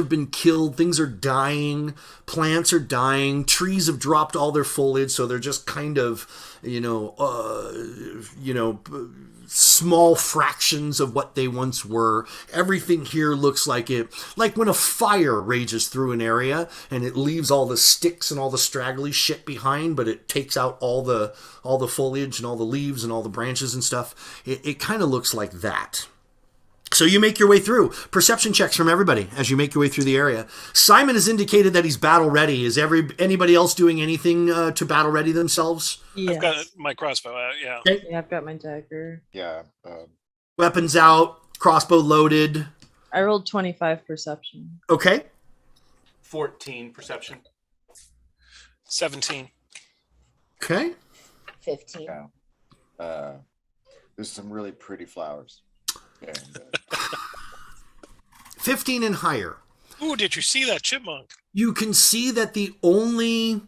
been killed, things are dying, plants are dying, trees have dropped all their foliage, so they're just kind of, small fractions of what they once were. Everything here looks like when a fire rages through an area and it leaves all the sticks and all the straggly shit behind, but it takes out all the foliage and all the leaves and all the branches and stuff. It kind of looks like that. So you make your way through. Perception checks from everybody as you make your way through the area. Simon has indicated that he's battle ready. Is anybody else doing anything to battle ready themselves? Yes. I've got my crossbow out, yeah. Okay. Yeah, I've got my dagger. Yeah. Weapons out, crossbow loaded. I rolled 25 perception. Okay. 14 perception. 17. Okay. 15. Yeah. There's some really pretty flowers. And, 15 and higher. Ooh, did you see that chipmunk? You can see that the only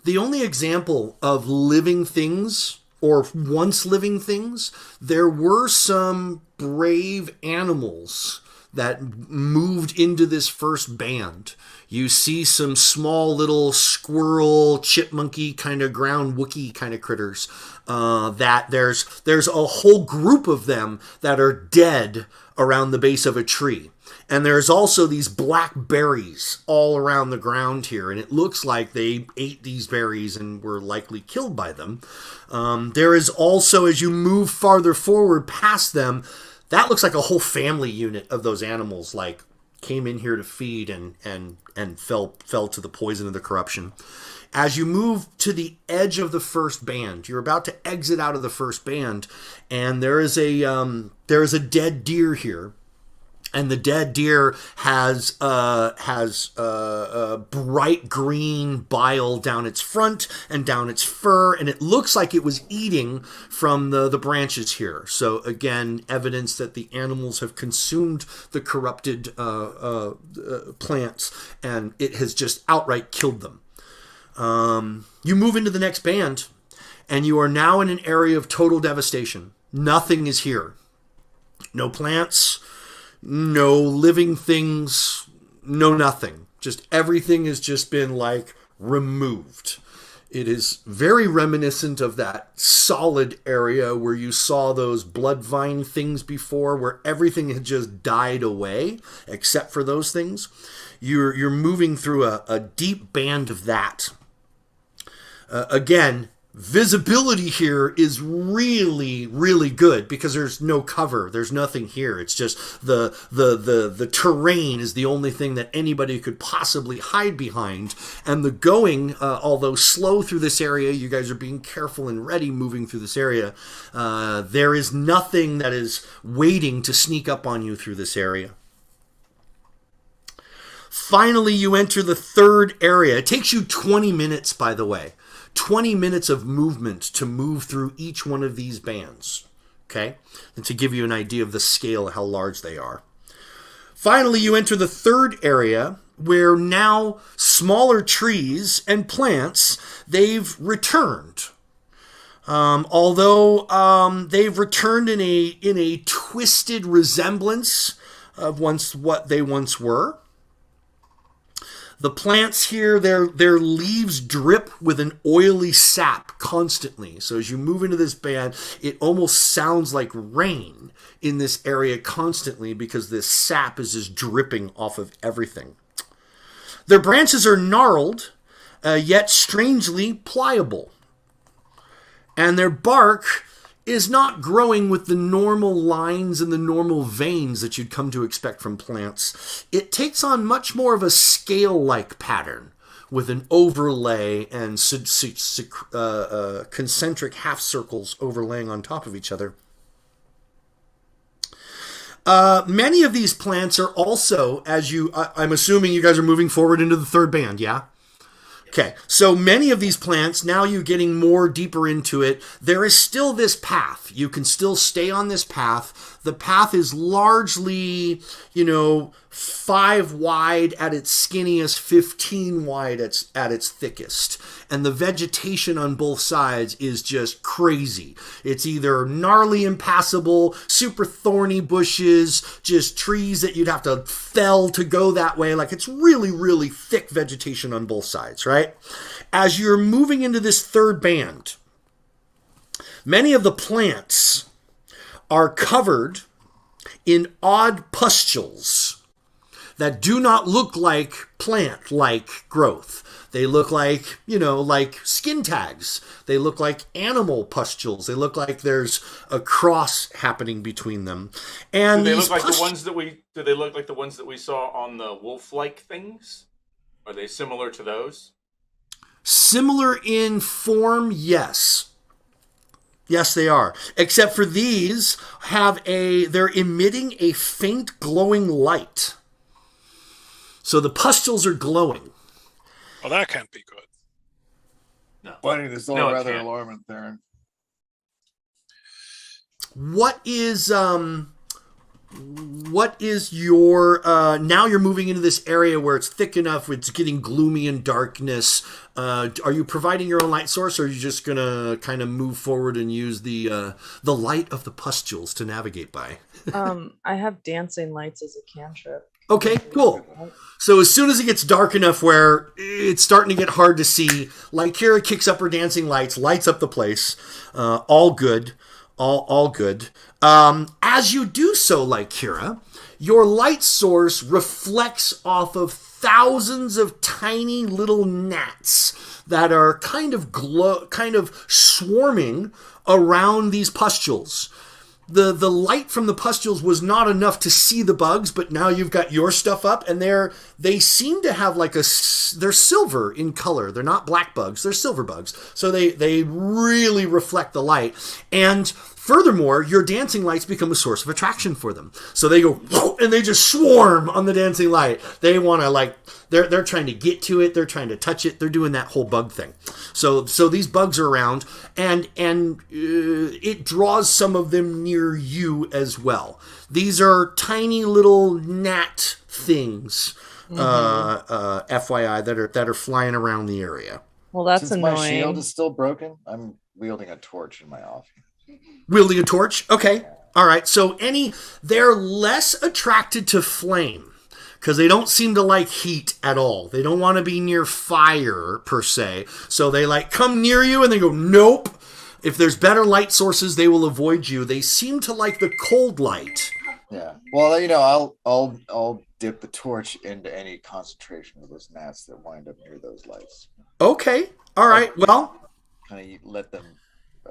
example of living things, or once living things, there were some brave animals that moved into this first band. You see some small little squirrel, chipmunky kind of ground Wookiee kind of critters. That there's a whole group of them that are dead around the base of a tree. And there's also these black berries all around the ground here, and it looks like they ate these berries and were likely killed by them. There is also, as you move farther forward past them, that looks like a whole family unit of those animals, like came in here to feed and fell to the poison of the corruption. As you move to the edge of the first band, you're about to exit out of the first band, and there is a dead deer here. And the dead deer has bright green bile down its front and down its fur, and it looks like it was eating from the branches here. So again, evidence that the animals have consumed the corrupted plants, and it has just outright killed them. You move into the next band, and you are now in an area of total devastation. Nothing is here. No plants. No living things, no nothing. Just everything has just been like removed. It is very reminiscent of that solid area where you saw those blood vine things before, where everything had just died away except for those things. You're moving through a deep band of that. Again, visibility here is really, really good because there's no cover. There's nothing here. It's just the terrain is the only thing that anybody could possibly hide behind. And the going, although slow through this area, you guys are being careful and ready moving through this area. There is nothing that is waiting to sneak up on you through this area. Finally, you enter the third area. It takes you 20 minutes, by the way. 20 minutes of movement to move through each one of these bands, okay? And to give you an idea of the scale of how large they are. Finally, you enter the third area where now smaller trees and plants, they've returned. Although they've returned in a twisted resemblance of what they once were. The plants here, their leaves drip with an oily sap constantly. So as you move into this band, it almost sounds like rain in this area constantly because this sap is just dripping off of everything. Their branches are gnarled, yet strangely pliable. And their bark is not growing with the normal lines and the normal veins that you'd come to expect from plants. It takes on much more of a scale-like pattern with an overlay and concentric half circles overlaying on top of each other. Many of these plants are also, I'm assuming you guys are moving forward into the third band, yeah? Okay, so many of these plants, now you're getting more deeper into it, there is still this path. You can still stay on this path. The path is largely, 5 wide at its skinniest, 15 wide at its thickest. And the vegetation on both sides is just crazy. It's either gnarly, impassable, super thorny bushes, just trees that you'd have to fell to go that way. Like, it's really, really thick vegetation on both sides, right? As you're moving into this third band, many of the plants are covered in odd pustules that do not look like plant-like growth. They look like, like skin tags. They look like animal pustules. They look like there's a cross happening between them. And do they look like the ones that we saw on the wolf-like things? Are they similar to those? Similar in form, yes. Yes, they are. Except for these they're emitting a faint glowing light. So the pustules are glowing. Well, that can't be good. No. Funny, this is all rather alarming, Theron. What is your now you're moving into this area where it's thick enough, it's getting gloomy and darkness. Are you providing your own light source, or are you just gonna kind of move forward and use the light of the pustules to navigate by? I have dancing lights as a cantrip. Okay, cool. So as soon as it gets dark enough where it's starting to get hard to see, Lycura kicks up her dancing lights, lights up the place. All good. All good. As you do so, Lycura, your light source reflects off of thousands of tiny little gnats that are kind of swarming around these pustules. The light from the pustules was not enough to see the bugs, but now you've got your stuff up, and they seem to have they're silver in color. They're not black bugs, they're silver bugs. So they really reflect the light. And furthermore, your dancing lights become a source of attraction for them. So they go, and they just swarm on the dancing light. They want to they're trying to get to it. They're trying to touch it. They're doing that whole bug thing. So these bugs are around, and it draws some of them near you as well. These are tiny little gnat things, FYI, that are flying around the area. Well, that's Since annoying. my shield is still broken, I'm wielding a torch in my office. Wielding a torch? Okay. All right. So they're less attracted to flame because they don't seem to like heat at all. They don't want to be near fire, per se. So they like come near you and they go, nope. If there's better light sources, they will avoid you. They seem to like the cold light. Yeah. Well, you know, I'll dip the torch into any concentration of those gnats that wind up near those lights. Okay. All right. Well, Kind of let them.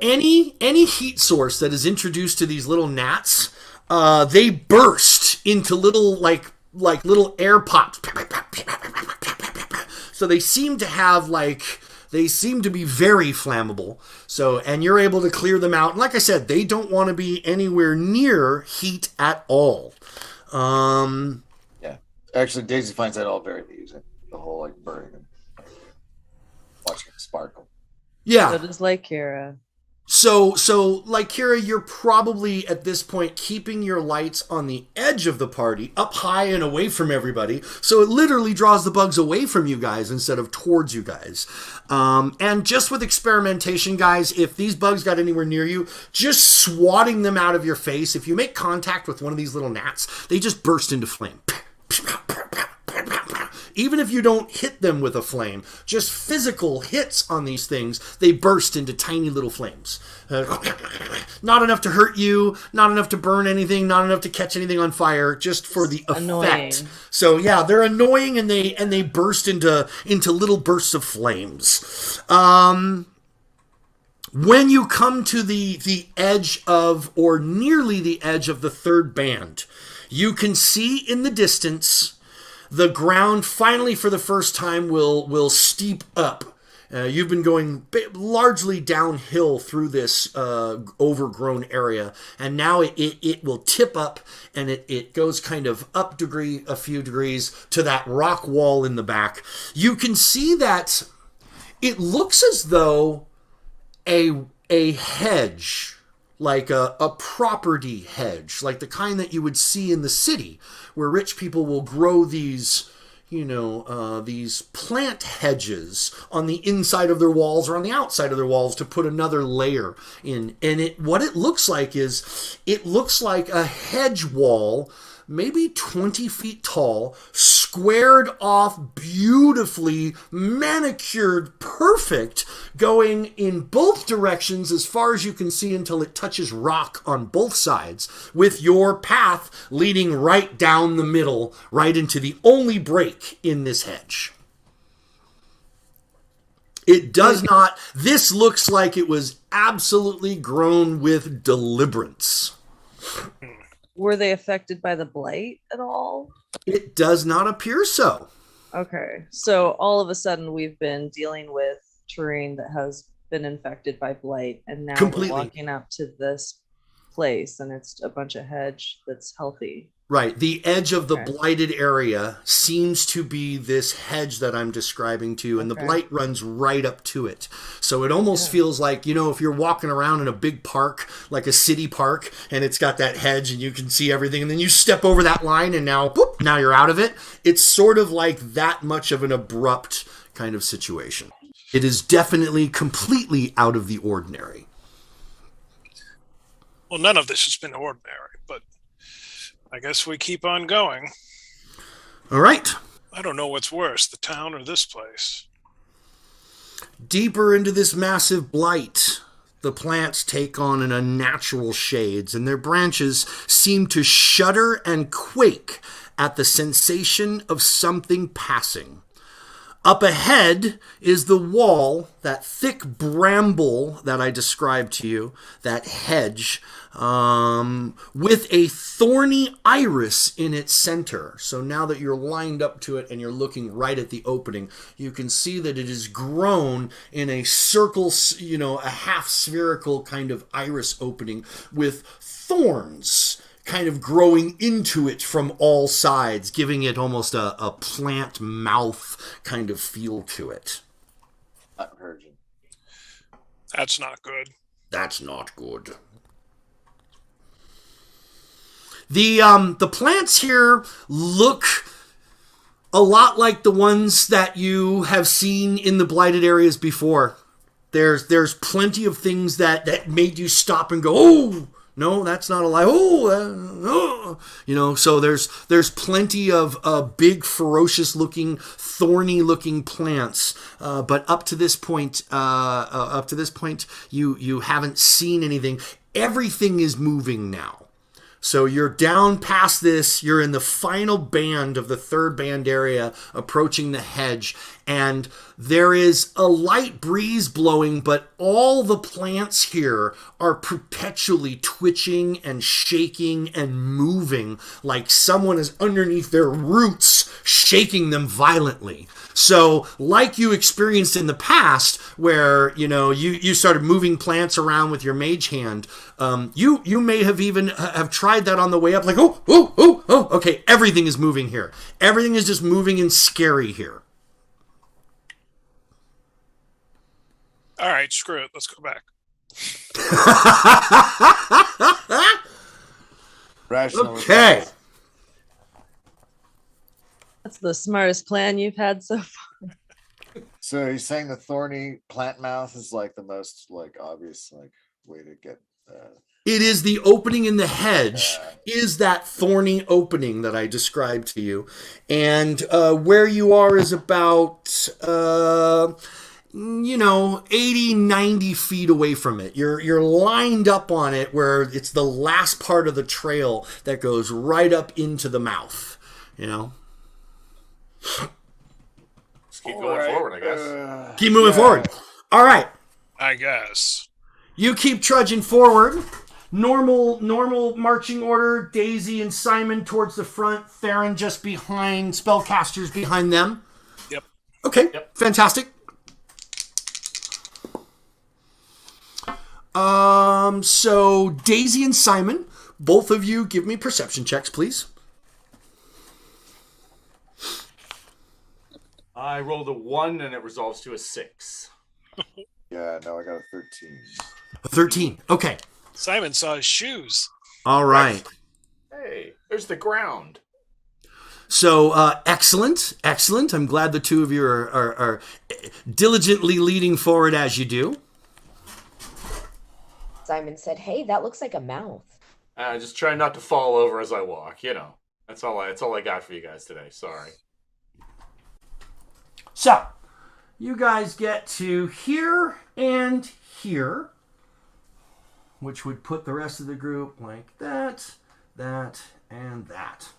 any heat source that is introduced to these little gnats, they burst into little like little air pops. So they seem to have they seem to be very flammable. So, and you're able to clear them out. And like I said, they don't want to be anywhere near heat at all. Yeah. Actually, Daisy finds that all very amusing. The whole like burning them, watching them sparkle. Yeah. So does Lycura. So like Kira, you're probably at this point keeping your lights on the edge of the party, up high and away from everybody. So it literally draws the bugs away from you guys instead of towards you guys. And just with experimentation, guys, if these bugs got anywhere near you, just swatting them out of your face. If you make contact with one of these little gnats, they just burst into flame. Even if you don't hit them with a flame, just physical hits on these things, they burst into tiny little flames. Not enough to hurt you, not enough to burn anything, not enough to catch anything on fire, just for the effect. Annoying. So yeah, they're annoying and they burst into little bursts of flames. When you come to the edge of, or nearly the edge of the third band, you can see in the distance the ground finally for the first time will steep up. You've been going largely downhill through this overgrown area, and now it will tip up, and it goes kind of up a few degrees to that rock wall in the back. You can see that it looks as though a hedge, like a property hedge, like the kind that you would see in the city, where rich people will grow these, these plant hedges on the inside of their walls or on the outside of their walls to put another layer in. And what it looks like is, it looks like a hedge wall, maybe 20 feet tall, squared off, beautifully manicured, perfect, going in both directions as far as you can see until it touches rock on both sides, with your path leading right down the middle, right into the only break in this hedge. It does not, this looks like it was absolutely grown with deliberance. Were they affected by the blight at all? It does not appear so. Okay, so all of a sudden we've been dealing with terrain that has been infected by blight, and now Completely. we're walking up to this place and it's a bunch of hedge that's healthy. Right. The edge of the Okay. blighted area seems to be this hedge that I'm describing to you, and the Okay. blight runs right up to it. So it almost feels like, if you're walking around in a big park, like a city park, and it's got that hedge and you can see everything, and then you step over that line and now you're out of it. It's sort of like that much of an abrupt kind of situation. It is definitely completely out of the ordinary. Well, none of this has been ordinary, but I guess we keep on going. All right. I don't know what's worse, the town or this place. Deeper into this massive blight, the plants take on an unnatural shades, and their branches seem to shudder and quake at the sensation of something passing. Up ahead is the wall, that thick bramble that I described to you, that hedge, with a thorny iris in its center. So now that you're lined up to it and you're looking right at the opening, you can see that it is grown in a circle, a half spherical kind of iris opening with thorns kind of growing into it from all sides, giving it almost a plant mouth kind of feel to it. Not virgin. That's not good. That's not good. The plants here look a lot like the ones that you have seen in the blighted areas before. There's plenty of things that made you stop and go, oh, No, that's not alive. Oh, so there's plenty of big, ferocious looking, thorny looking plants. But up to this point, you haven't seen anything. Everything is moving now. So you're down past this, you're in the final band of the third band area, approaching the hedge, and there is a light breeze blowing, but all the plants here are perpetually twitching and shaking and moving like someone is underneath their roots, shaking them violently. So, like you experienced in the past, where you started moving plants around with your mage hand, you may have even have tried that on the way up. Like, oh, okay, everything is moving here. Everything is just moving and scary here. All right, screw it. Let's go back. Rational. Okay. That's the smartest plan you've had so far. So you're saying the thorny plant mouth is like the most like obvious like way to get. It is the opening in the hedge, is that thorny opening that I described to you. And where you are is about, 80, 90 feet away from it. You're lined up on it where it's the last part of the trail that goes right up into the mouth, Let's keep going forward, I guess. Keep moving forward. All right. I guess. You keep trudging forward. Normal marching order. Daisy and Simon towards the front. Theron just behind. Spellcasters behind them. Yep. Okay. Yep. Fantastic. So Daisy and Simon, both of you give me perception checks, please. I rolled a 1 and it resolves to a 6. Yeah, no, I got a 13. A 13. Okay. Simon saw his shoes. All right. Hey, there's the ground. So, excellent. I'm glad the two of you are diligently leading forward as you do. Simon said, "Hey, that looks like a mouth." Just try not to fall over as I walk, That's all I got for you guys today. Sorry. So, you guys get to here and here, which would put the rest of the group like that, and that.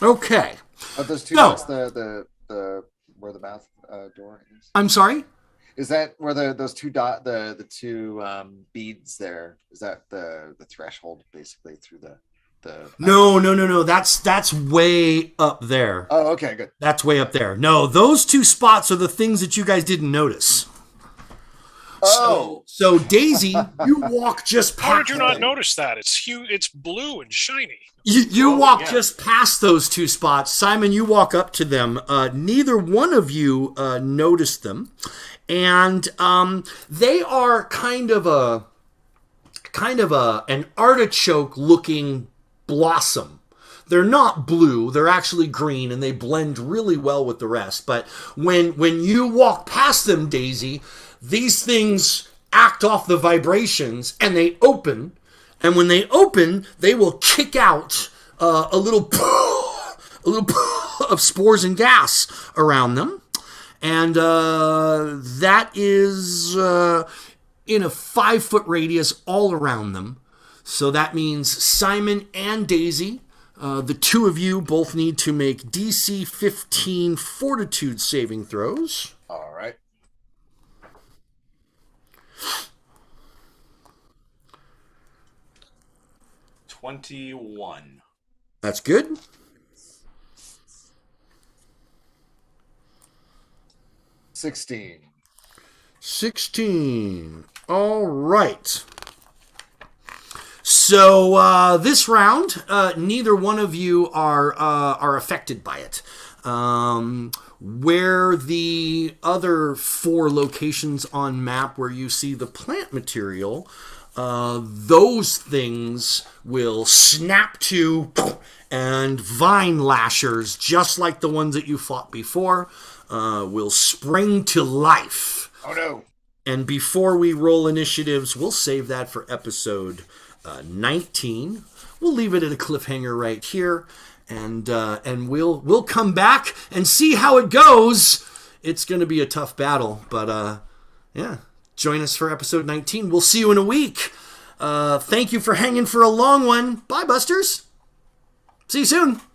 Okay. Are those two No. dots the where the mouth door is? I'm sorry? Is that where those two the two beads there? Is that the threshold basically through the No. That's way up there. Oh, okay, good. That's way up there. No, those two spots are the things that you guys didn't notice. Oh. So Daisy, you walk just past. How did you not them. notice that? It's huge. It's blue and shiny. You Oh, walk yeah. just past those two spots. Simon, you walk up to them. Neither one of you noticed them. And they are kind of an artichoke looking blossom. They're not blue, they're actually green, and they blend really well with the rest. But when you walk past them, Daisy, these things act off the vibrations and they open. And when they open, they will kick out a little of spores and gas around them. And that is in a 5-foot radius all around them. So that means Simon and Daisy, the two of you both need to make DC 15 fortitude saving throws. All right. $21. That's good. 16. All right. So this round, neither one of you are affected by it. Where the other 4 locations on map where you see the plant material, those things will snap to and vine lashers, just like the ones that you fought before, will spring to life. Oh no. And before we roll initiatives, we'll save that for episode 19. We'll leave it at a cliffhanger right here, and we'll come back and see how it goes. It's going to be a tough battle, but yeah, join us for episode 19. We'll see you in a week. Thank you for hanging for a long one. Bye, Busters. See you soon.